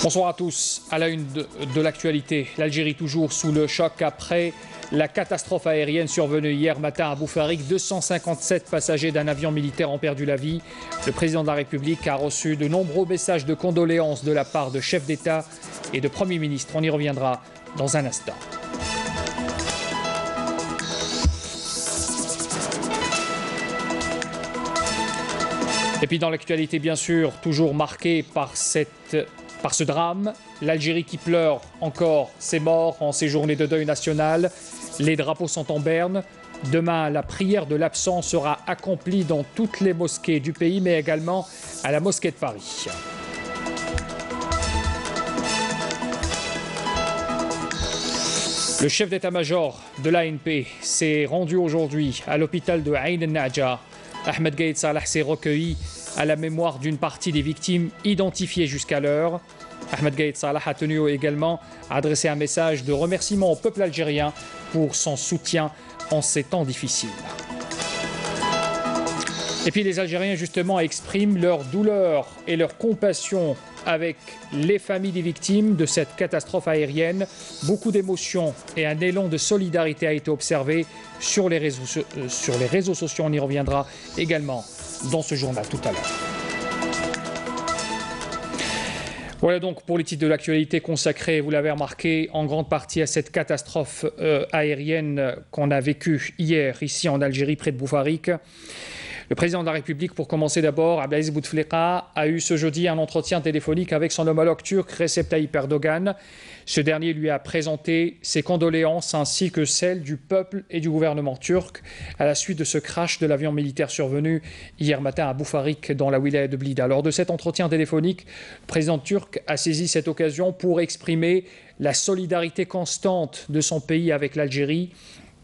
Bonsoir à tous. À la une de l'actualité, l'Algérie toujours sous le choc après la catastrophe aérienne survenue hier matin à Boufarik. 257 passagers d'un avion militaire ont perdu la vie. Le président de la République a reçu de nombreux messages de condoléances de la part de chefs d'État et de premiers ministres. On y reviendra dans un instant. Et puis dans l'actualité, bien sûr, toujours marquée par ce drame, l'Algérie qui pleure encore ses morts en ces journées de deuil national. Les drapeaux sont en berne. Demain, la prière de l'absent sera accomplie dans toutes les mosquées du pays, mais également à la mosquée de Paris. Le chef d'état-major de l'ANP s'est rendu aujourd'hui à l'hôpital de Ain el-Naja. Ahmed Gaïd Salah s'est recueilli à la mémoire d'une partie des victimes identifiées jusqu'alors. Ahmed Gaïd Salah a tenu également à adresser un message de remerciement au peuple algérien pour son soutien en ces temps difficiles. Et puis les Algériens justement expriment leur douleur et leur compassion avec les familles des victimes de cette catastrophe aérienne. Beaucoup d'émotions et un élan de solidarité a été observé sur les réseaux sociaux. On y reviendra également dans ce journal tout à l'heure. Voilà donc pour les titres de l'actualité consacrés, vous l'avez remarqué, en grande partie à cette catastrophe aérienne qu'on a vécue hier ici en Algérie près de Boufarik. Le président de la République, pour commencer d'abord, Abdelaziz Bouteflika, a eu ce jeudi un entretien téléphonique avec son homologue turc Recep Tayyip Erdogan. Ce dernier lui a présenté ses condoléances ainsi que celles du peuple et du gouvernement turc à la suite de ce crash de l'avion militaire survenu hier matin à Boufarik dans la wilaya de Blida. Lors de cet entretien téléphonique, le président turc a saisi cette occasion pour exprimer la solidarité constante de son pays avec l'Algérie.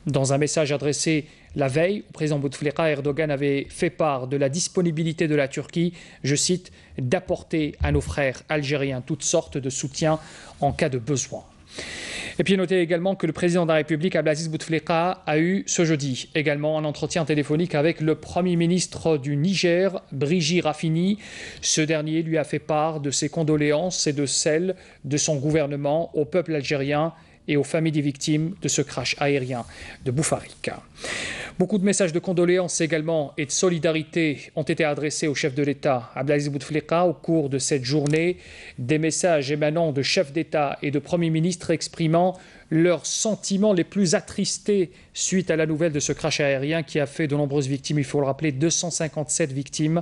Dans un message adressé la veille, au président Bouteflika, Erdogan avait fait part de la disponibilité de la Turquie, je cite, d'apporter à nos frères algériens toutes sortes de soutien en cas de besoin. Et puis notez également que le président de la République, Abdelaziz Bouteflika, a eu ce jeudi également un entretien téléphonique avec le Premier ministre du Niger, Brigi Rafini. Ce dernier lui a fait part de ses condoléances et de celles de son gouvernement au peuple algérien et aux familles des victimes de ce crash aérien de Boufarik. Beaucoup de messages de condoléances également et de solidarité ont été adressés au chef de l'État, Abdelaziz Bouteflika, au cours de cette journée. Des messages émanant de chefs d'État et de premiers ministres exprimant leurs sentiments les plus attristés suite à la nouvelle de ce crash aérien qui a fait de nombreuses victimes, il faut le rappeler, 257 victimes.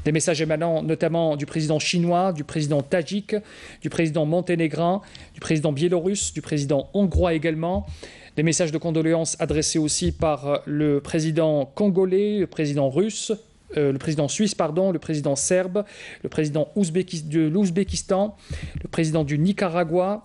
Des messages émanant notamment du président chinois, du président tadjik, du président monténégrin, du président biélorusse, du président hongrois également. Des messages de condoléances adressés aussi par le président congolais, le président russe, le président suisse, le président serbe, le président de l'Ouzbékistan, le président du Nicaragua,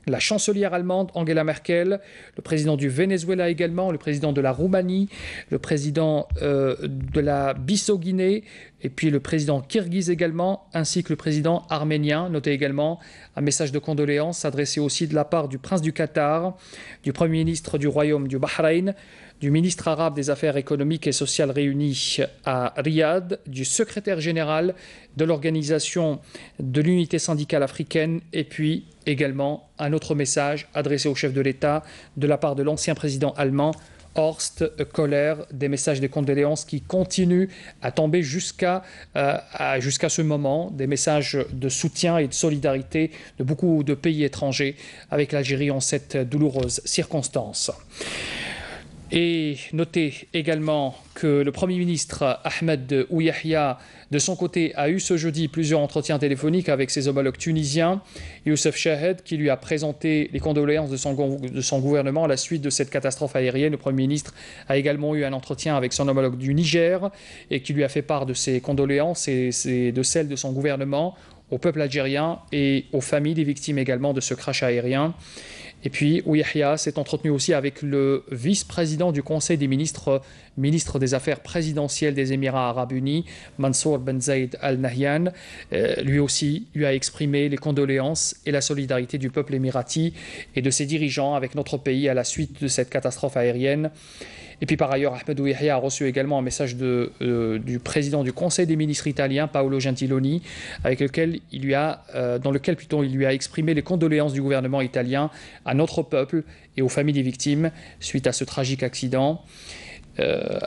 la chancelière allemande Angela Merkel, le président du Venezuela également, le président de la Roumanie, le président de la Bissau-Guinée, et puis le président kirghize également, ainsi que le président arménien. Notez également un message de condoléances adressé aussi de la part du prince du Qatar, du premier ministre du royaume du Bahreïn, du ministre arabe des Affaires économiques et sociales réunies à Riyad, du secrétaire général de l'Organisation de l'Unité syndicale africaine, et puis également un autre message adressé au chef de l'État de la part de l'ancien président allemand Horst Kohler, des messages de condoléances qui continuent à tomber jusqu'à ce moment, des messages de soutien et de solidarité de beaucoup de pays étrangers avec l'Algérie en cette douloureuse circonstance. Et notez également que le Premier ministre Ahmed Ouyahia, de son côté, a eu ce jeudi plusieurs entretiens téléphoniques avec ses homologues tunisiens. Youssef Chahed, qui lui a présenté les condoléances de son gouvernement à la suite de cette catastrophe aérienne. Le Premier ministre a également eu un entretien avec son homologue du Niger et qui lui a fait part de ses condoléances et de celles de son gouvernement au peuple algérien et aux familles des victimes également de ce crash aérien. Et puis, Ouyahia s'est entretenu aussi avec le vice-président du Conseil des ministres, ministre des Affaires présidentielles des Émirats arabes unis, Mansour Ben Zayed Al Nahyan. Lui aussi lui a exprimé les condoléances et la solidarité du peuple émirati et de ses dirigeants avec notre pays à la suite de cette catastrophe aérienne. Et puis par ailleurs, Ahmed Yahya a reçu également un message du président du Conseil des ministres italien, Paolo Gentiloni, dans lequel il lui a exprimé les condoléances du gouvernement italien à notre peuple et aux familles des victimes suite à ce tragique accident.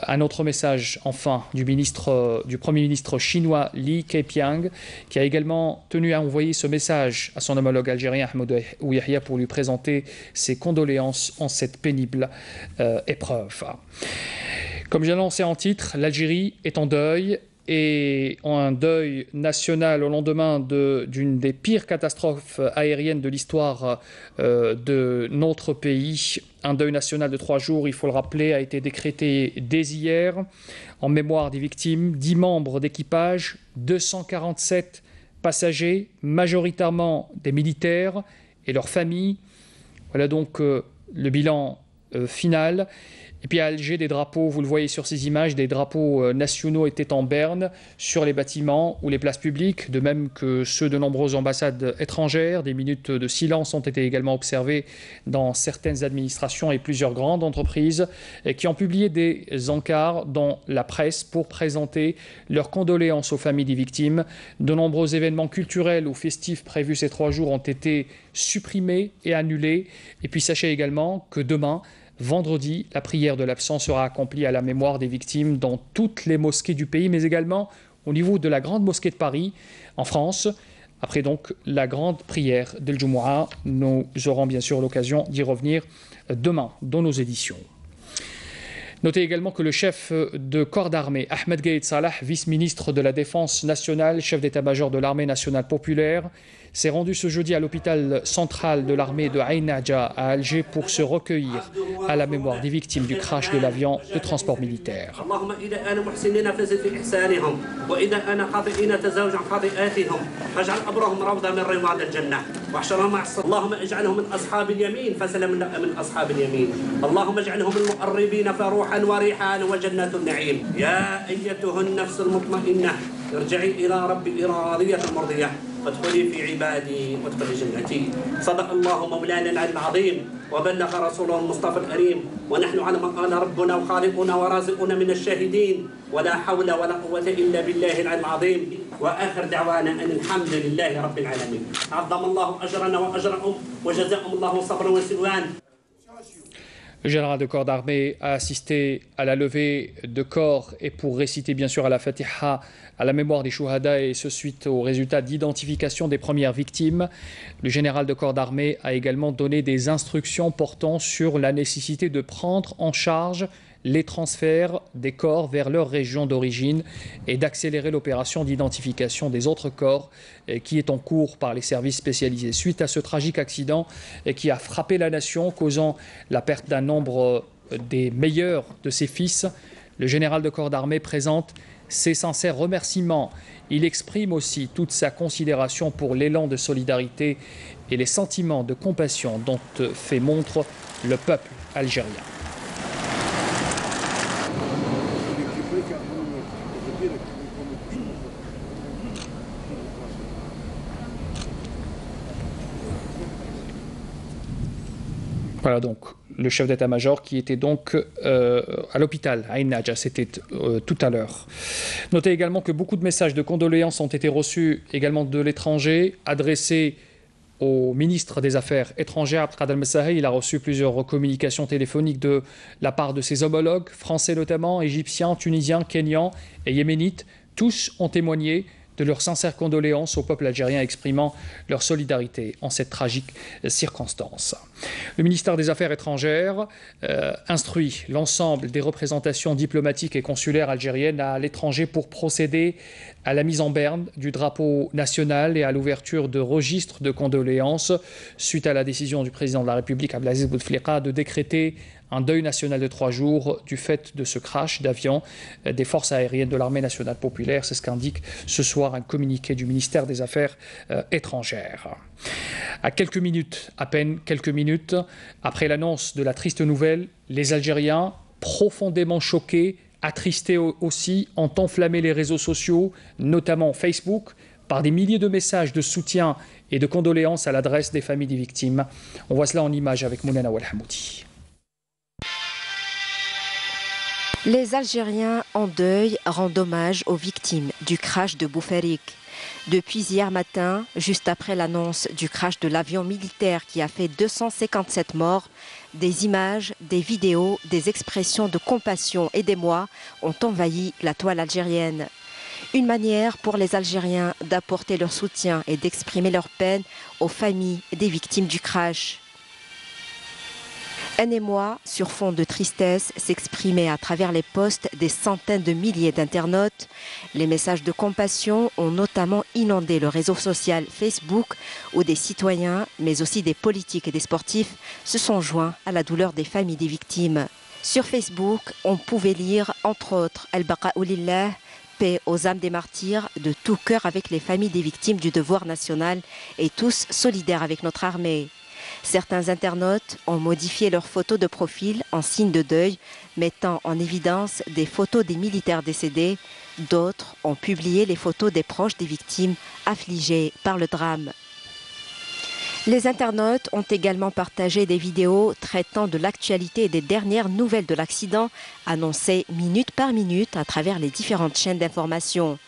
Un autre message, enfin, du Premier ministre chinois Li Keqiang, qui a également tenu à envoyer ce message à son homologue algérien Ahmed Yahya pour lui présenter ses condoléances en cette pénible épreuve. Comme j'ai annoncé en titre, l'Algérie est en deuil, et en un deuil national au lendemain d'une des pires catastrophes aériennes de l'histoire de notre pays. Un deuil national de 3 jours, il faut le rappeler, a été décrété dès hier en mémoire des victimes, 10 membres d'équipage, 247 passagers, majoritairement des militaires et leurs familles. Voilà donc le bilan final. Et puis à Alger, des drapeaux, vous le voyez sur ces images, des drapeaux nationaux étaient en berne sur les bâtiments ou les places publiques, de même que ceux de nombreuses ambassades étrangères. Des minutes de silence ont été également observées dans certaines administrations et plusieurs grandes entreprises qui ont publié des encarts dans la presse pour présenter leurs condoléances aux familles des victimes. De nombreux événements culturels ou festifs prévus ces 3 jours ont été supprimés et annulés. Et puis sachez également que demain, vendredi, la prière de l'absent sera accomplie à la mémoire des victimes dans toutes les mosquées du pays, mais également au niveau de la Grande Mosquée de Paris, en France. Après donc la grande prière d'El Jumu'ah, nous aurons bien sûr l'occasion d'y revenir demain dans nos éditions. Notez également que le chef de corps d'armée, Ahmed Gaïd Salah, vice-ministre de la Défense nationale, chef d'état-major de l'armée nationale populaire, s'est rendu ce jeudi à l'hôpital central de l'armée de Ain Nadja à Alger pour se recueillir à la mémoire des victimes du crash de l'avion de transport militaire. وريحان وجنة النعيم يا أيتها النفس المطمئنة ارجعي إلى ربك راضية مرضية فادخلي في عبادي وادخلي جنتي صدق الله مولانا العلي العظيم وبلغ رسوله المصطفى الكريم ونحن على ما قال ربنا وخالقنا ورازقنا من الشاهدين ولا حول ولا قوة إلا بالله العلي العظيم وآخر دعوانا أن الحمد لله رب العالمين عظم الله أجرنا وأجرهم وجزاهم الله صبرا وسلوان. Le général de corps d'armée a assisté à la levée de corps et pour réciter bien sûr à la Fatiha à la mémoire des Shuhada et ce suite aux résultats d'identification des premières victimes. Le général de corps d'armée a également donné des instructions portant sur la nécessité de prendre en charge les transferts des corps vers leur région d'origine et d'accélérer l'opération d'identification des autres corps qui est en cours par les services spécialisés. Suite à ce tragique accident qui a frappé la nation, causant la perte d'un nombre des meilleurs de ses fils, le général de corps d'armée présente ses sincères remerciements. Il exprime aussi toute sa considération pour l'élan de solidarité et les sentiments de compassion dont fait montre le peuple algérien. Voilà donc le chef d'état-major qui était donc à l'hôpital à Ain Nadja, c'était tout à l'heure. Notez également que beaucoup de messages de condoléances ont été reçus également de l'étranger, adressés au ministre des Affaires étrangères, Abdelkader El-Messahi. Il a reçu plusieurs communications téléphoniques de la part de ses homologues, français notamment, égyptiens, tunisiens, kenyans et yéménites. Tous ont témoigné de leurs sincères condoléances au peuple algérien exprimant leur solidarité en cette tragique circonstance. Le ministère des Affaires étrangères instruit l'ensemble des représentations diplomatiques et consulaires algériennes à l'étranger pour procéder à la mise en berne du drapeau national et à l'ouverture de registres de condoléances suite à la décision du président de la République, Abdelaziz Bouteflika, de décréter un deuil national de 3 jours du fait de ce crash d'avion des forces aériennes de l'armée nationale populaire. C'est ce qu'indique ce soir un communiqué du ministère des Affaires étrangères. À quelques minutes, à peine quelques minutes, après l'annonce de la triste nouvelle, les Algériens, profondément choqués, attristés aussi, ont enflammé les réseaux sociaux, notamment Facebook, par des milliers de messages de soutien et de condoléances à l'adresse des familles des victimes. On voit cela en images avec Mounana Walhamoudi. Les Algériens en deuil rendent hommage aux victimes du crash de Boufarik. Depuis hier matin, juste après l'annonce du crash de l'avion militaire qui a fait 257 morts, des images, des vidéos, des expressions de compassion et d'émoi ont envahi la toile algérienne. Une manière pour les Algériens d'apporter leur soutien et d'exprimer leur peine aux familles des victimes du crash. Un émoi sur fond de tristesse s'exprimait à travers les posts des centaines de milliers d'internautes. Les messages de compassion ont notamment inondé le réseau social Facebook où des citoyens, mais aussi des politiques et des sportifs se sont joints à la douleur des familles des victimes. Sur Facebook, on pouvait lire entre autres Al-Baqa'u Lillah, paix aux âmes des martyrs, de tout cœur avec les familles des victimes du devoir national et tous solidaires avec notre armée. Certains internautes ont modifié leurs photos de profil en signe de deuil, mettant en évidence des photos des militaires décédés. D'autres ont publié les photos des proches des victimes affligées par le drame. Les internautes ont également partagé des vidéos traitant de l'actualité et des dernières nouvelles de l'accident, annoncées minute par minute à travers les différentes chaînes d'information.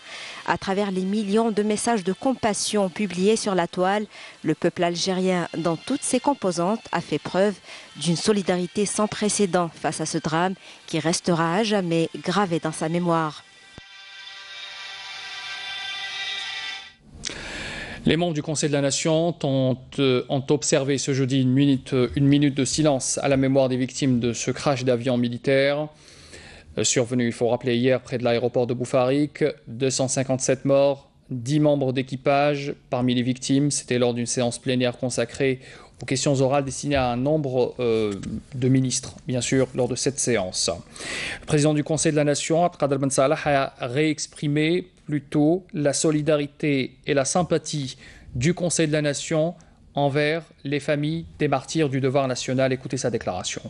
À travers les millions de messages de compassion publiés sur la toile, le peuple algérien, dans toutes ses composantes, a fait preuve d'une solidarité sans précédent face à ce drame qui restera à jamais gravé dans sa mémoire. Les membres du Conseil de la Nation ont observé ce jeudi une minute de silence à la mémoire des victimes de ce crash d'avion militaire. Survenu, il faut rappeler, hier près de l'aéroport de Boufarik, 257 morts, 10 membres d'équipage parmi les victimes. C'était lors d'une séance plénière consacrée aux questions orales destinées à un nombre de ministres, bien sûr, lors de cette séance. Le président du Conseil de la Nation, Abdelkader Ben Salah, a réexprimé plutôt la solidarité et la sympathie du Conseil de la Nation envers les familles des martyrs du devoir national. Écoutez sa déclaration.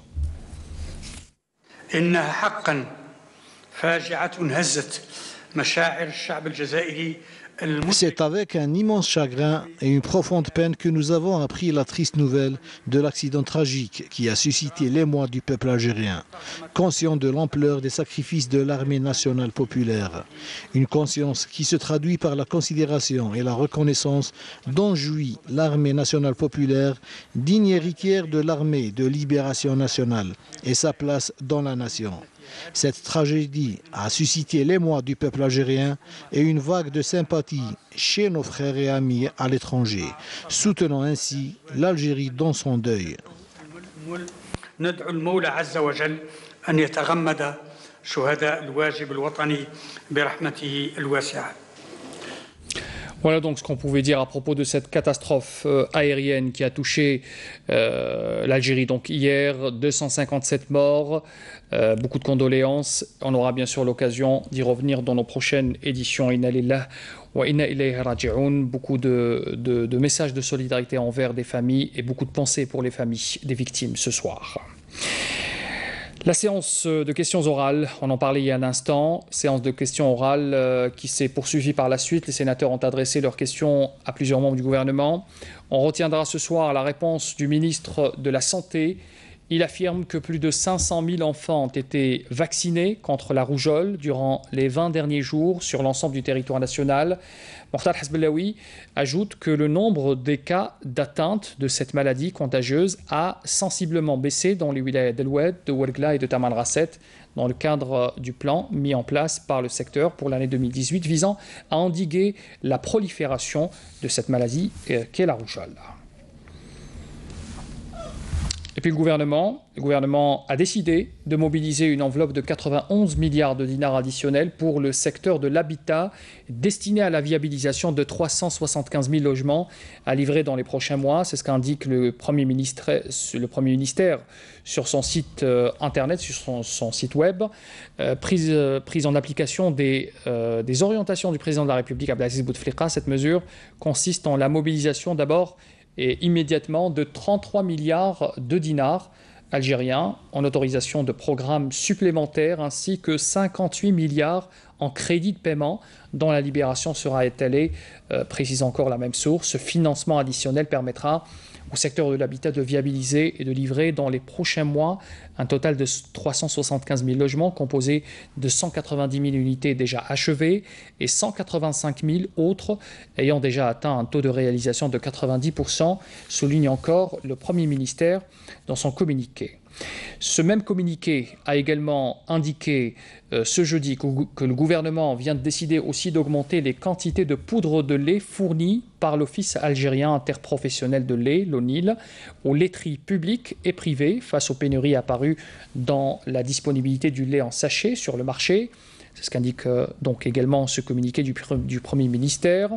إنها حقا فاجعة هزت مشاعر الشعب الجزائري. C'est avec un immense chagrin et une profonde peine que nous avons appris la triste nouvelle de l'accident tragique qui a suscité l'émoi du peuple algérien, conscient de l'ampleur des sacrifices de l'armée nationale populaire. Une conscience qui se traduit par la considération et la reconnaissance dont jouit l'armée nationale populaire, digne héritière de l'armée de libération nationale et sa place dans la nation. Cette tragédie a suscité l'émoi du peuple algérien et une vague de sympathie chez nos frères et amis à l'étranger, soutenant ainsi l'Algérie dans son deuil. ندعو المولى عز وجل أن يتغمد شهداء الواجب الوطني برحمته الواسعة. Voilà donc ce qu'on pouvait dire à propos de cette catastrophe aérienne qui a touché l'Algérie donc hier, 257 morts, beaucoup de condoléances. On aura bien sûr l'occasion d'y revenir dans nos prochaines éditions. Inna lillah wa inna ilayhi raji'un. Beaucoup de messages de solidarité envers des familles et beaucoup de pensées pour les familles des victimes ce soir. La séance de questions orales, on en parlait il y a un instant, séance de questions orales qui s'est poursuivie par la suite. Les sénateurs ont adressé leurs questions à plusieurs membres du gouvernement. On retiendra ce soir la réponse du ministre de la Santé. Il affirme que plus de 500 000 enfants ont été vaccinés contre la rougeole durant les 20 derniers jours sur l'ensemble du territoire national. Mokhtar Hasbelaoui ajoute que le nombre des cas d'atteinte de cette maladie contagieuse a sensiblement baissé dans les wilayas d'El-Oued, de Ouergla et de Taman Rasset dans le cadre du plan mis en place par le secteur pour l'année 2018 visant à endiguer la prolifération de cette maladie qu'est la rougeole. Et puis le gouvernement a décidé de mobiliser une enveloppe de 91 milliards de dinars additionnels pour le secteur de l'habitat destiné à la viabilisation de 375 000 logements à livrer dans les prochains mois. C'est ce qu'indique le Premier ministère sur son site internet, sur son site web. Prise en application des orientations du président de la République Abdelaziz Bouteflika, cette mesure consiste en la mobilisation d'abord et immédiatement de 33 milliards de dinars algériens en autorisation de programmes supplémentaires ainsi que 58 milliards en crédit de paiement dont la libération sera étalée, précise encore la même source. Ce financement additionnel permettra au secteur de l'habitat de viabiliser et de livrer dans les prochains mois un total de 375 000 logements composés de 190 000 unités déjà achevées et 185 000 autres ayant déjà atteint un taux de réalisation de 90%, souligne encore le Premier ministère dans son communiqué. Ce même communiqué a également indiqué ce jeudi que le gouvernement vient de décider aussi d'augmenter les quantités de poudre de lait fournies par l'Office algérien interprofessionnel de lait, l'ONIL, aux laiteries publiques et privées face aux pénuries apparues dans la disponibilité du lait en sachet sur le marché. C'est ce qu'indique donc également ce communiqué du Premier ministère.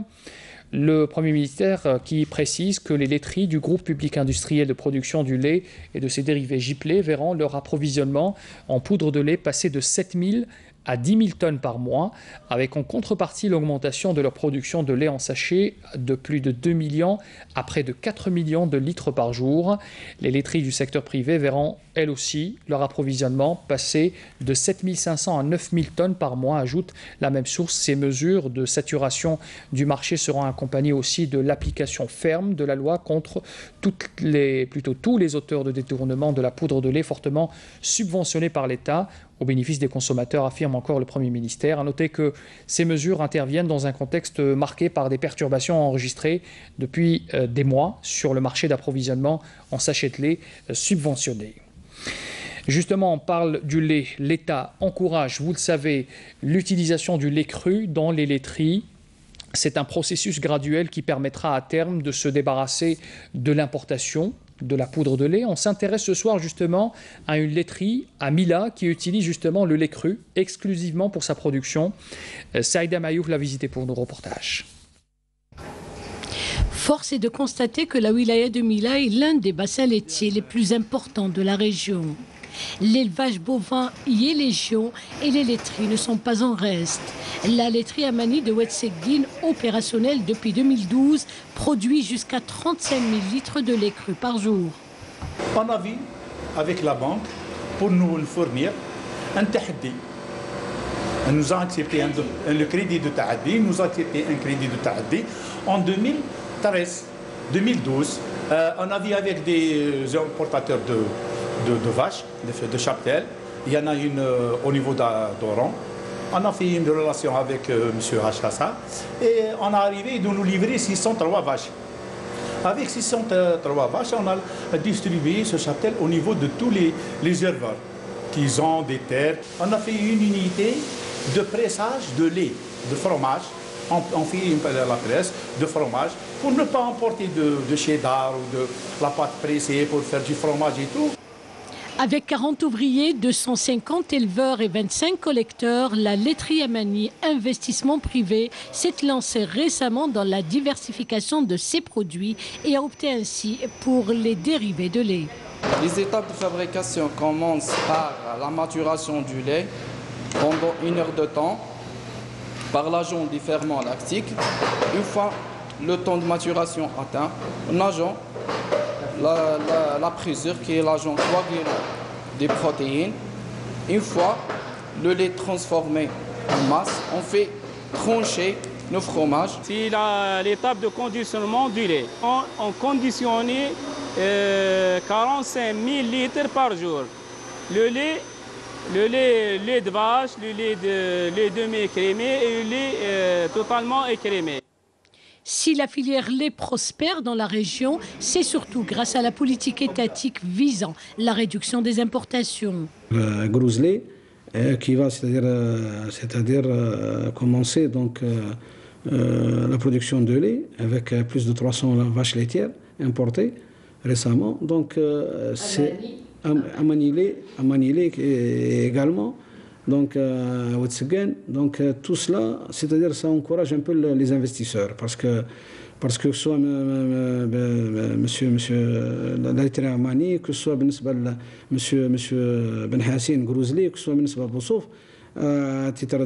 Le Premier ministère qui précise que les laiteries du groupe public industriel de production du lait et de ses dérivés Giplé verront leur approvisionnement en poudre de lait passer de 7 000 à 10 000 tonnes par mois, avec en contrepartie l'augmentation de leur production de lait en sachet de plus de 2 millions à près de 4 millions de litres par jour. Les laiteries du secteur privé verront, elles aussi, leur approvisionnement passer de 7 500 à 9 000 tonnes par mois, ajoute la même source. Ces mesures de saturation du marché seront accompagnées aussi de l'application ferme de la loi contre tous les auteurs de détournement de la poudre de lait fortement subventionnée par l'État, au bénéfice des consommateurs, affirme encore le Premier ministère. À noter que ces mesures interviennent dans un contexte marqué par des perturbations enregistrées depuis des mois sur le marché d'approvisionnement en sachets de lait subventionnés. Justement, on parle du lait. L'État encourage, vous le savez, l'utilisation du lait cru dans les laiteries. C'est un processus graduel qui permettra à terme de se débarrasser de l'importation de la poudre de lait. On s'intéresse ce soir justement à une laiterie à Mila qui utilise justement le lait cru exclusivement pour sa production. Saïda Mayouf l'a visité pour nos reportages. Force est de constater que la wilaya de Mila est l'un des bassins laitiers les plus importants de la région. L'élevage bovin y est légion et les laiteries ne sont pas en reste. La laiterie Amani de Oued-Segdine, opérationnelle depuis 2012, produit jusqu'à 35 000 litres de lait cru par jour. On a vu avec la banque pour nous fournir un tahaddi. Elle nous a accepté le crédit de tahaddi, nous a accepté un crédit de tahaddi en 2013, 2012. On a vu avec des importateurs de vaches, de cheptel. Il y en a une au niveau d'Oran. On a fait une relation avec M. Hachassa et on a arrivé de nous livrer 603 vaches. Avec 603 vaches, on a distribué ce cheptel au niveau de tous les éleveurs qui ont des terres. On a fait une unité de pressage de lait, de fromage. On fait la presse de fromage pour ne pas importer de cheddar ou de la pâte pressée pour faire du fromage et tout. Avec 40 ouvriers, 250 éleveurs et 25 collecteurs, la laiterie Amani, investissement privé, s'est lancée récemment dans la diversification de ses produits et a opté ainsi pour les dérivés de lait. Les étapes de fabrication commencent par la maturation du lait pendant 1 heure de temps, par l'ajout des ferments lactiques. Une fois le temps de maturation atteint, on ajoute la présure qui est l'agent coagulant des protéines. Une fois le lait transformé en masse, on fait trancher le fromage. C'est l'étape de conditionnement du lait. On conditionnait 45 000 litres par jour. Le lait de vache, le lait demi-écrémé et le lait totalement écrémé. Si la filière lait prospère dans la région, c'est surtout grâce à la politique étatique visant la réduction des importations. Grouzlé, qui va c'est-à-dire commencer donc la production de lait avec plus de 300 vaches laitières importées récemment. Donc c'est Amani également. Donc, tout cela, c'est-à-dire ça encourage un peu les investisseurs parce que soit monsieur la laiterie Amani, que ce soit monsieur Ben Hassine Grouzli, que ce soit monsieur Boussouf, à titre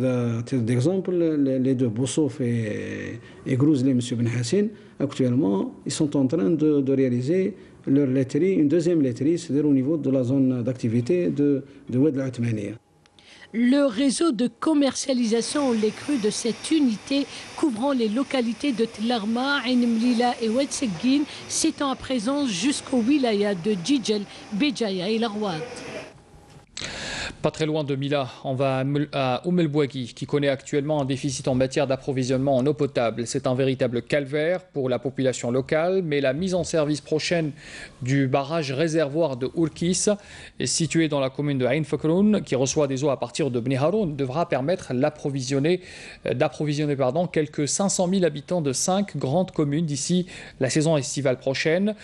d'exemple, les deux Boussouf et Grouzli, monsieur Ben Hassine, actuellement, ils sont en train de réaliser leur laiterie, une deuxième laiterie, c'est-à-dire au niveau de la zone d'activité de Oued el-Othmaniya. Le réseau de commercialisation les crues de cette unité couvrant les localités de Tlarma, Ain Mlila et Ouedseguine s'étend à présent jusqu'au wilaya de Djidjel, Béjaïa et Larouat. Pas très loin de Mila, on va à Oum El Bouaghi, qui connaît actuellement un déficit en matière d'approvisionnement en eau potable. C'est un véritable calvaire pour la population locale, mais la mise en service prochaine du barrage réservoir de Ourkis, situé dans la commune de Ain Fakroun, qui reçoit des eaux à partir de Bni Haroun, devra permettre d'approvisionner quelques 500 000 habitants de 5 grandes communes d'ici la saison estivale prochaine.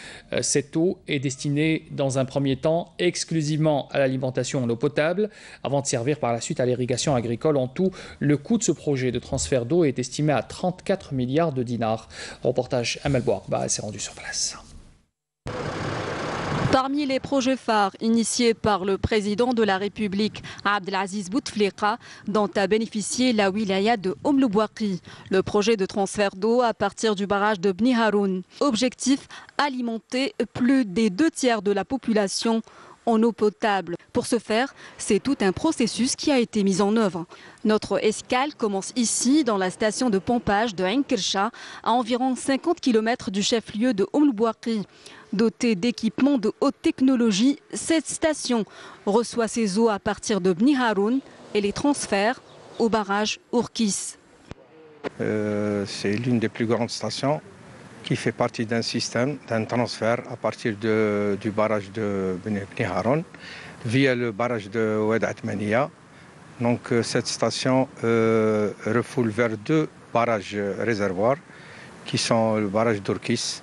Cette eau est destinée dans un premier temps exclusivement à l'alimentation en eau potable, avant de servir par la suite à l'irrigation agricole. En tout, le coût de ce projet de transfert d'eau est estimé à 34 milliards de dinars. Reportage Amel Bouarba s'est rendu sur place. Parmi les projets phares initiés par le président de la République, Abdelaziz Bouteflika, dont a bénéficié la wilaya de Oum El Bouaghi, le projet de transfert d'eau à partir du barrage de Bni Haroun. Objectif, alimenter plus des 2/3 de la population en eau potable. Pour ce faire, c'est tout un processus qui a été mis en œuvre. Notre escale commence ici, dans la station de pompage de Ain Kersha, à environ 50 km du chef-lieu de Oum El Bouaghi. Dotée d'équipements de haute technologie, cette station reçoit ses eaux à partir de Bni Haroun et les transfère au barrage Ourkis. C'est l'une des plus grandes stations qui fait partie d'un système, d'un transfert à partir du barrage de Bni Haroun via le barrage de Oued Atmania. Donc cette station refoule vers 2 barrages réservoirs qui sont le barrage d'Ourkis,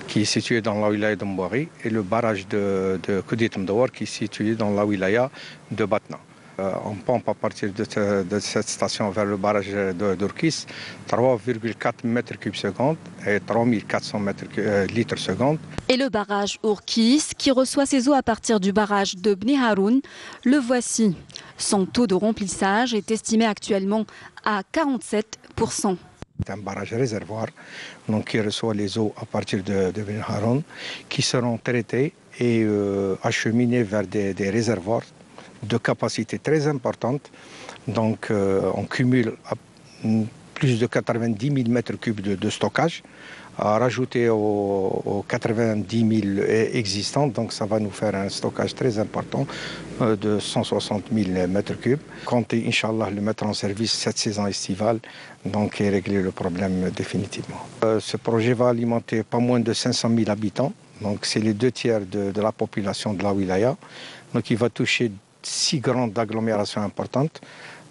qui est situé dans la wilaya de Mbouari, et le barrage de Koudit Mdouar qui est situé dans la wilaya de Batna. On pompe à partir de cette station vers le barrage d'Ourkis 3,4 mètres cubes seconde et 3400 litres seconde. Et le barrage Ourkis, qui reçoit ses eaux à partir du barrage de Bni Haroun, le voici. Son taux de remplissage est estimé actuellement à 47%. C'est un barrage réservoir donc, qui reçoit les eaux à partir de Bni Haroun, qui seront traitées et acheminées vers des réservoirs de capacité très importante. Donc on cumule plus de 90 000 mètres cubes de stockage, à rajouter aux 90 000 existants. Donc ça va nous faire un stockage très important de 160 000 mètres cubes. Comptez, Inch'Allah, le mettre en service cette saison estivale donc, et régler le problème définitivement. Ce projet va alimenter pas moins de 500 000 habitants. Donc c'est les 2/3 de la population de la wilaya. Donc il va toucher 6 grandes agglomérations importantes,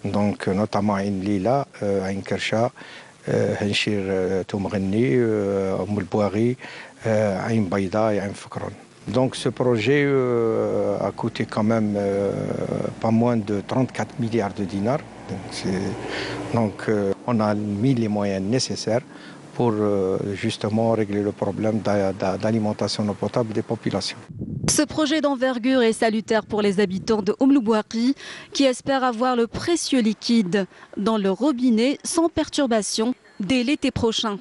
donc notamment Ain Lila, Ain Kersha, Henchir Toumgheni, Oum El Bouaghi, Ain Baïda et Ain Fakroun. Donc ce projet a coûté quand même pas moins de 34 milliards de dinars. Donc on a mis les moyens nécessaires pour justement régler le problème d'alimentation en eau potable des populations. Ce projet d'envergure est salutaire pour les habitants de Oum El Bouaghi qui espèrent avoir le précieux liquide dans le robinet sans perturbation dès l'été prochain.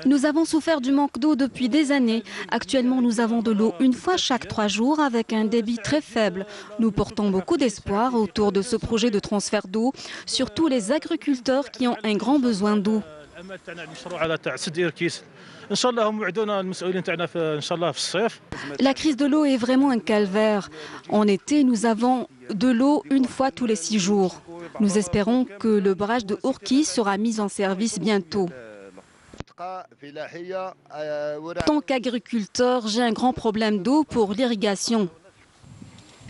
Nous avons souffert du manque d'eau depuis des années. Actuellement, nous avons de l'eau une fois chaque 3 jours avec un débit très faible. Nous portons beaucoup d'espoir autour de ce projet de transfert d'eau, surtout les agriculteurs qui ont un grand besoin d'eau. La crise de l'eau est vraiment un calvaire. En été, nous avons de l'eau une fois tous les 6 jours. Nous espérons que le barrage de Ourkis sera mis en service bientôt. En tant qu'agriculteur, j'ai un grand problème d'eau pour l'irrigation.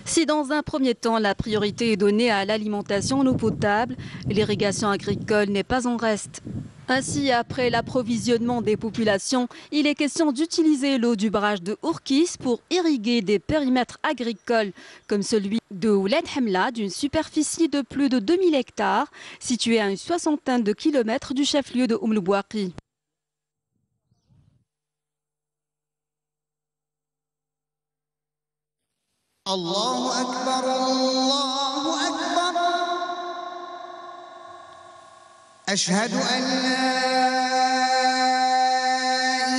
Si dans un premier temps, la priorité est donnée à l'alimentation en eau potable, l'irrigation agricole n'est pas en reste. Ainsi, après l'approvisionnement des populations, il est question d'utiliser l'eau du barrage de Ourkis pour irriguer des périmètres agricoles comme celui de Ouled Hemla, d'une superficie de plus de 2000 hectares, situé à une 60aine de kilomètres du chef-lieu de Oum El Bouaghi. Allahu Akbar, Allahu Akbar. Ashhadu an la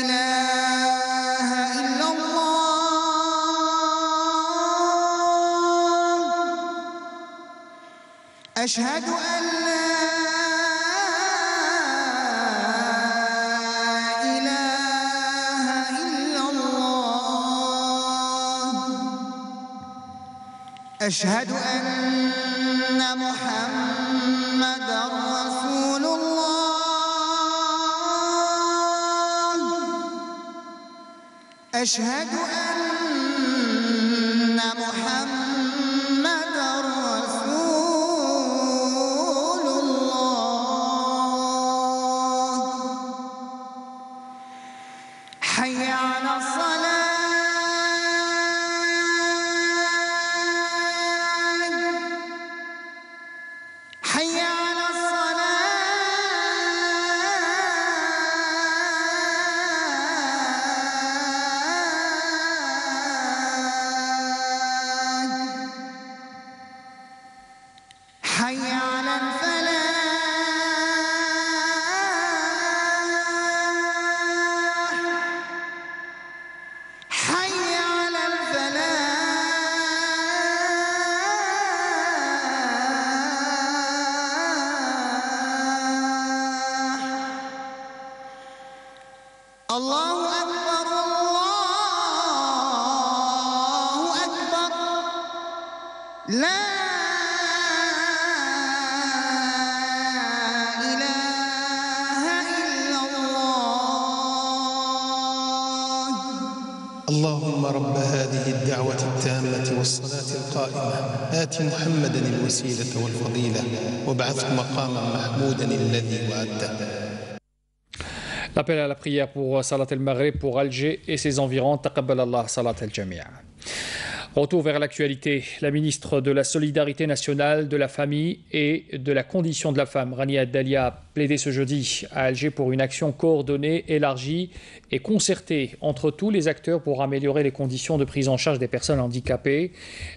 ilaha illallah. أشهد أن لا إله إلا الله أشهد أن محمدًا رسول الله أشهد أن محمدًا رسول الله حي على الصلاة حي على حي على الفلاح حي على الفلاح الله أكبر الله أكبر لا اللهم رب هذه الدعوة التامة والصلاة القائمة آت محمدا الوسيلة والفضيلة وابعثه مقاما محمودا الذي وعدته. L'appel à la prière pour Salat el-Maghrib pour Alger et ses environs. Taqabbal Allah Salat el-Jami'. Retour vers l'actualité. La ministre de la Solidarité nationale, de la famille et de la condition de la femme, Rania Dalia, a plaidé ce jeudi à Alger pour une action coordonnée, élargie et concertée entre tous les acteurs pour améliorer les conditions de prise en charge des personnes handicapées.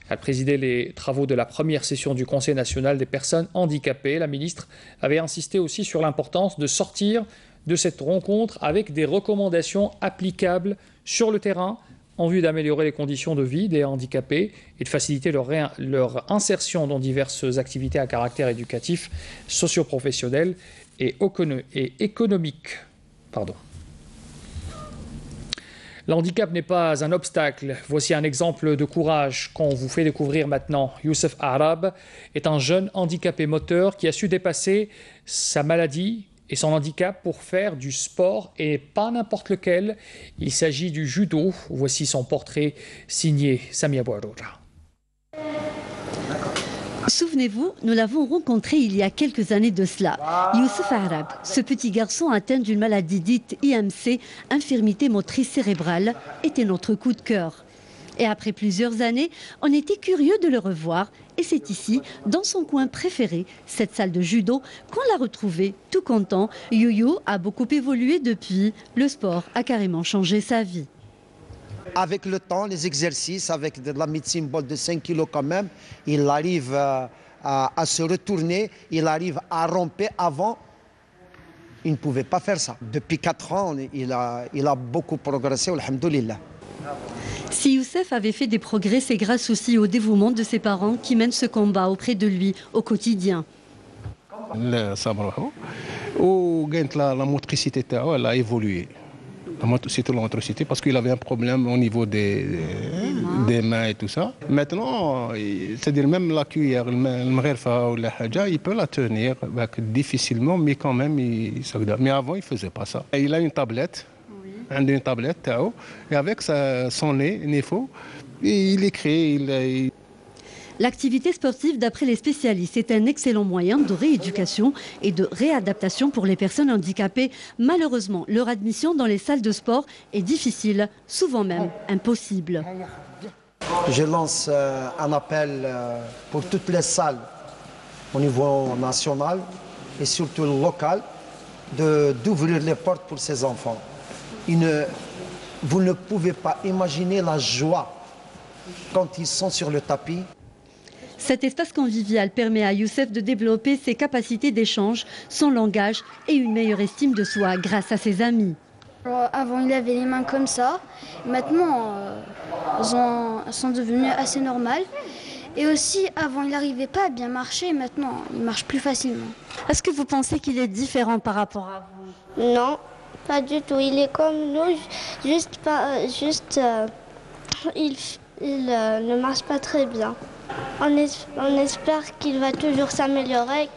Elle présidait les travaux de la première session du Conseil national des personnes handicapées. La ministre avait insisté aussi sur l'importance de sortir de cette rencontre avec des recommandations applicables sur le terrain en vue d'améliorer les conditions de vie des handicapés et de faciliter leur insertion dans diverses activités à caractère éducatif, socio-professionnel et économique. L'handicap n'est pas un obstacle. Voici un exemple de courage qu'on vous fait découvrir maintenant. Youssef Arab est un jeune handicapé moteur qui a su dépasser sa maladie et son handicap pour faire du sport et pas n'importe lequel. Il s'agit du judo. Voici son portrait signé Samia Bouaroura. Souvenez-vous, nous l'avons rencontré il y a quelques années de cela. Youssef Arab, ce petit garçon atteint d'une maladie dite IMC, infirmité motrice cérébrale, était notre coup de cœur. Et après plusieurs années, on était curieux de le revoir. Et c'est ici, dans son coin préféré, cette salle de judo, qu'on l'a retrouvé. Tout content, Youyou a beaucoup évolué depuis. Le sport a carrément changé sa vie. Avec le temps, les exercices, avec de la médecine bol de 5 kilos quand même, il arrive à se retourner, il arrive à ramper. Avant, il ne pouvait pas faire ça. Depuis 4 ans, il a beaucoup progressé, alhamdoulilah. Si Youssef avait fait des progrès, c'est grâce aussi au dévouement de ses parents qui mènent ce combat auprès de lui au quotidien. La motricité, elle a évolué. Surtout la motricité, parce qu'il avait un problème au niveau des mains et tout ça. Maintenant, c'est-à-dire même la cuillère, il peut la tenir difficilement, mais quand même, mais avant, il ne faisait pas ça. Il a une tablette. Une tablette, et avec son nez, il écrit. L'activité sportive, d'après les spécialistes, est un excellent moyen de rééducation et de réadaptation pour les personnes handicapées. Malheureusement, leur admission dans les salles de sport est difficile, souvent même impossible. Je lance un appel pour toutes les salles au niveau national et surtout local d'ouvrir les portes pour ces enfants. Vous ne pouvez pas imaginer la joie quand ils sont sur le tapis. Cet espace convivial permet à Youssef de développer ses capacités d'échange, son langage et une meilleure estime de soi grâce à ses amis. Avant, il avait les mains comme ça. Maintenant, elles sont devenues assez normales. Et aussi, avant, il n'arrivait pas à bien marcher, maintenant, il marche plus facilement. Est-ce que vous pensez qu'il est différent par rapport à vous? Non, pas du tout. Il est comme nous, il ne marche pas très bien. On espère qu'il va toujours s'améliorer,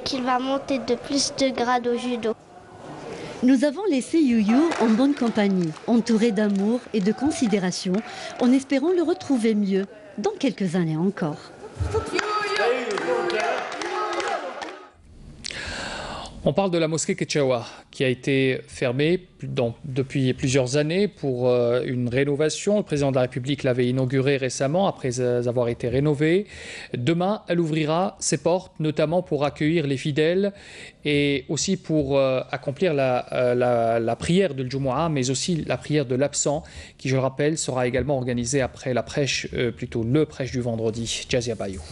qu'il va monter de plus de grades au judo. Nous avons laissé Youyou en bonne compagnie, entouré d'amour et de considération, en espérant le retrouver mieux dans quelques années encore. On parle de la mosquée Ketchaoua qui a été fermée depuis plusieurs années pour une rénovation. Le président de la République l'avait inaugurée récemment après avoir été rénovée. Demain, elle ouvrira ses portes, notamment pour accueillir les fidèles et aussi pour accomplir la prière de Jumu'ah, mais aussi la prière de l'absent qui, je le rappelle, sera également organisée après la prêche, plutôt le prêche du vendredi. Jazia Bayou.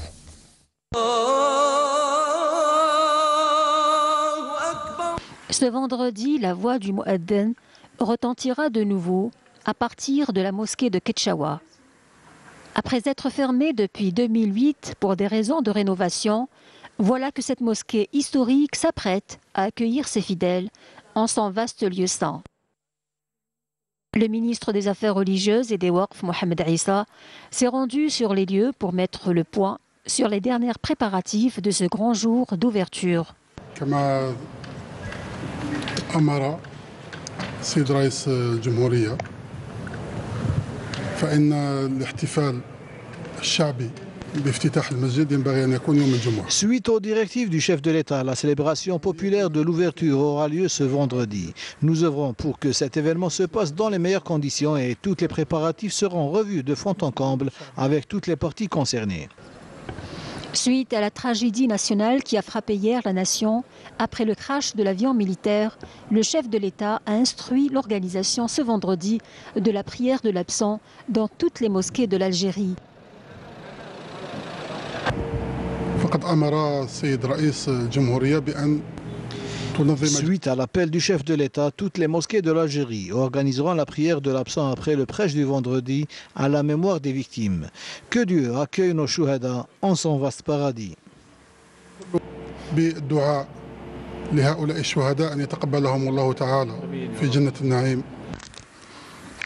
Ce vendredi, la voix du Mu'adhin retentira de nouveau à partir de la mosquée de Ketchaoua. Après être fermée depuis 2008 pour des raisons de rénovation, voilà que cette mosquée historique s'apprête à accueillir ses fidèles en son vaste lieu saint. Le ministre des Affaires religieuses et des Waqf, Mohamed Issa, s'est rendu sur les lieux pour mettre le point sur les derniers préparatifs de ce grand jour d'ouverture. أمر السيد رئيس الجمهورية فإن الاحتفال الشعبي بافتتاح المسجد ينبغي أن يكون يوم الجمعة. Suite aux directives du chef de l'État, la célébration populaire de l'ouverture aura lieu ce vendredi. Nous œuvrons pour que cet événement se passe dans les meilleures conditions et tous les préparatifs seront revus de fond en comble avec toutes les parties concernées. Suite à la tragédie nationale qui a frappé hier la nation, après le crash de l'avion militaire, le chef de l'État a instruit l'organisation ce vendredi de la prière de l'absent dans toutes les mosquées de l'Algérie. Suite à l'appel du chef de l'État, toutes les mosquées de l'Algérie organiseront la prière de l'absent après le prêche du vendredi à la mémoire des victimes. Que Dieu accueille nos chouhada en son vaste paradis.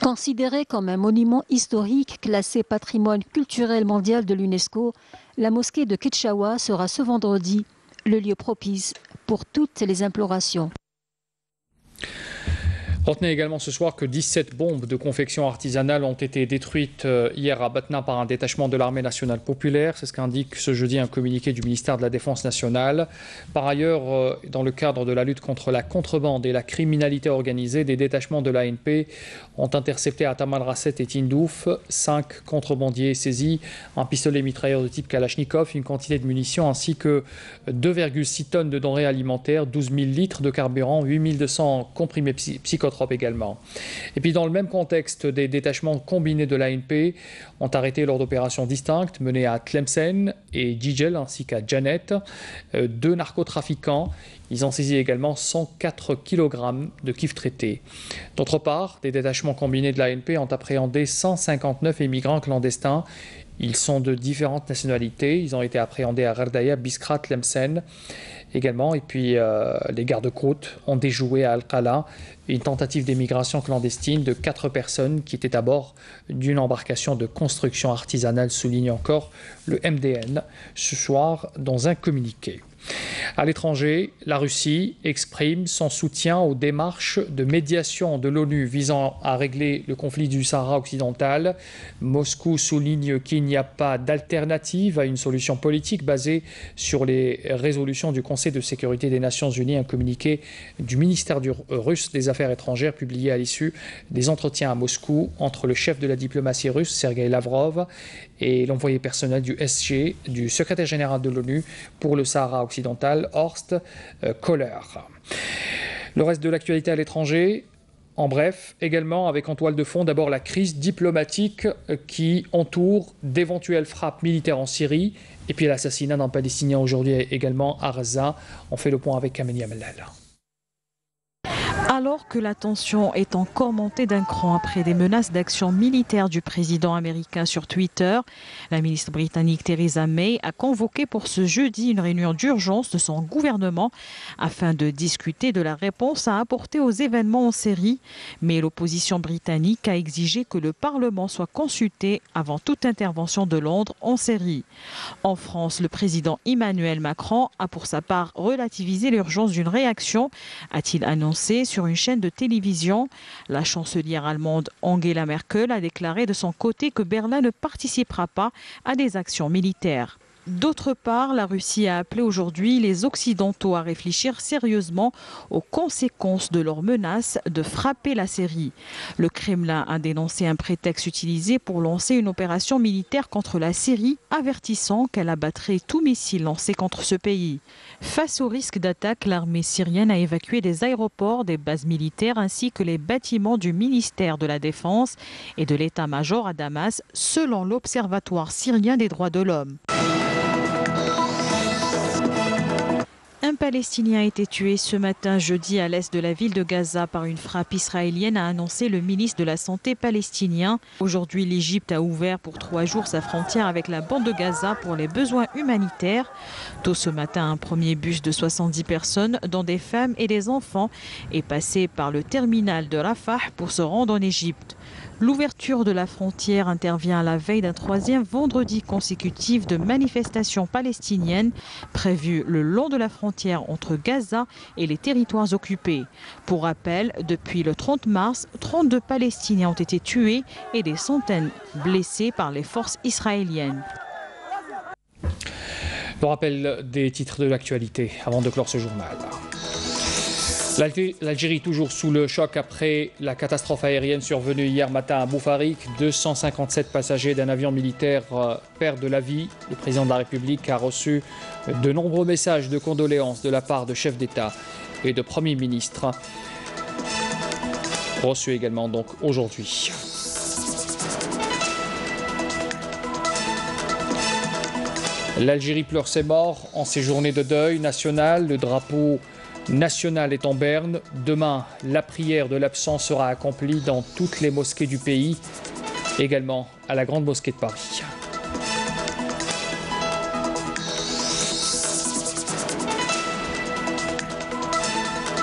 Considérée comme un monument historique classé patrimoine culturel mondial de l'UNESCO, la mosquée de Ketchaoua sera ce vendredi le lieu propice pour toutes les implorations. Retenez également ce soir que 17 bombes de confection artisanale ont été détruites hier à Batna par un détachement de l'armée nationale populaire. C'est ce qu'indique ce jeudi un communiqué du ministère de la Défense nationale. Par ailleurs, dans le cadre de la lutte contre la contrebande et la criminalité organisée, des détachements de l'ANP ont intercepté à Tamal Rasset et Tindouf 5 contrebandiers saisis, un pistolet mitrailleur de type Kalachnikov, une quantité de munitions ainsi que 2,6 tonnes de denrées alimentaires, 12 000 litres de carburant, 8 200 comprimés psychotropes également. Et puis dans le même contexte, des détachements combinés de l'ANP ont arrêté lors d'opérations distinctes menées à Tlemcen et Djidjel ainsi qu'à Janet 2 narcotrafiquants. Ils ont saisi également 104 kg de kif traités. D'autre part, des détachements combinés de l'ANP ont appréhendé 159 immigrants clandestins. Ils sont de différentes nationalités. Ils ont été appréhendés à Gardaya, Biskra, Tlemcen également. Et puis les gardes-côtes ont déjoué à Al-Qala une tentative d'émigration clandestine de 4 personnes qui étaient à bord d'une embarcation de construction artisanale, souligne encore le MDN ce soir dans un communiqué. À l'étranger, la Russie exprime son soutien aux démarches de médiation de l'ONU visant à régler le conflit du Sahara occidental. Moscou souligne qu'il n'y a pas d'alternative à une solution politique basée sur les résolutions du Conseil de sécurité des Nations Unies, un communiqué du ministère russe des Affaires étrangères publié à l'issue des entretiens à Moscou entre le chef de la diplomatie russe, Sergei Lavrov, et l'envoyé personnel du SG, du secrétaire général de l'ONU pour le Sahara occidental, Horst Kohler. Le reste de l'actualité à l'étranger, en bref, également avec en toile de fond d'abord la crise diplomatique qui entoure d'éventuelles frappes militaires en Syrie et puis l'assassinat d'un Palestinien aujourd'hui également à Gaza. On fait le point avec Amélia Mellal. Alors que la tension est encore montée d'un cran après des menaces d'action militaire du président américain sur Twitter, la ministre britannique Theresa May a convoqué pour ce jeudi une réunion d'urgence de son gouvernement afin de discuter de la réponse à apporter aux événements en Syrie. Mais l'opposition britannique a exigé que le Parlement soit consulté avant toute intervention de Londres en Syrie. En France, le président Emmanuel Macron a pour sa part relativisé l'urgence d'une réaction, a-t-il annoncé sur une chaîne de télévision. La chancelière allemande Angela Merkel a déclaré de son côté que Berlin ne participera pas à des actions militaires. D'autre part, la Russie a appelé aujourd'hui les Occidentaux à réfléchir sérieusement aux conséquences de leur menace de frapper la Syrie. Le Kremlin a dénoncé un prétexte utilisé pour lancer une opération militaire contre la Syrie, avertissant qu'elle abattrait tout missile lancé contre ce pays. Face au risque d'attaque, l'armée syrienne a évacué des aéroports, des bases militaires ainsi que les bâtiments du ministère de la Défense et de l'état-major à Damas, selon l'Observatoire syrien des droits de l'homme. Un Palestinien a été tué ce matin jeudi à l'est de la ville de Gaza par une frappe israélienne, a annoncé le ministre de la Santé palestinien. Aujourd'hui, l'Égypte a ouvert pour 3 jours sa frontière avec la bande de Gaza pour les besoins humanitaires. Tôt ce matin, un premier bus de 70 personnes, dont des femmes et des enfants, est passé par le terminal de Rafah pour se rendre en Égypte. L'ouverture de la frontière intervient à la veille d'un 3e vendredi consécutif de manifestations palestiniennes prévues le long de la frontière entre Gaza et les territoires occupés. Pour rappel, depuis le 30 mars, 32 Palestiniens ont été tués et des centaines blessés par les forces israéliennes. Le rappel des titres de l'actualité avant de clore ce journal. L'Algérie toujours sous le choc après la catastrophe aérienne survenue hier matin à Boufarik. 257 passagers d'un avion militaire perdent la vie. Le président de la République a reçu de nombreux messages de condoléances de la part de chefs d'État et de premiers ministres. Reçus également donc aujourd'hui. L'Algérie pleure ses morts en ces journées de deuil national. Le drapeau national est en berne. Demain, la prière de l'absent sera accomplie dans toutes les mosquées du pays, également à la Grande Mosquée de Paris.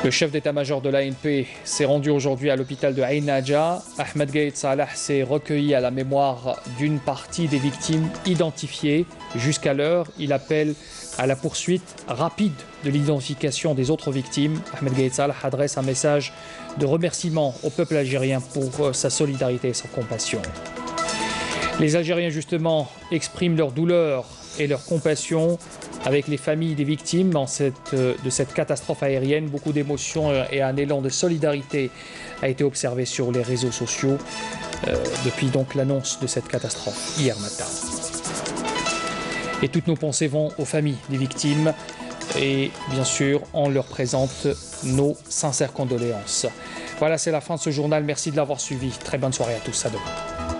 Le chef d'état-major de l'ANP s'est rendu aujourd'hui à l'hôpital de Ain Nadja. Ahmed Gaïd Salah s'est recueilli à la mémoire d'une partie des victimes identifiées. Jusqu'à l'heure, il appelle à la poursuite rapide de l'identification des autres victimes. Ahmed Gaïd Salah adresse un message de remerciement au peuple algérien pour sa solidarité et sa compassion. Les Algériens, justement, expriment leur douleur et leur compassion avec les familles des victimes de cette catastrophe aérienne. Beaucoup d'émotions et un élan de solidarité a été observé sur les réseaux sociaux depuis donc l'annonce de cette catastrophe hier matin. Et toutes nos pensées vont aux familles des victimes et bien sûr on leur présente nos sincères condoléances. Voilà, c'est la fin de ce journal. Merci de l'avoir suivi. Très bonne soirée à tous. À demain.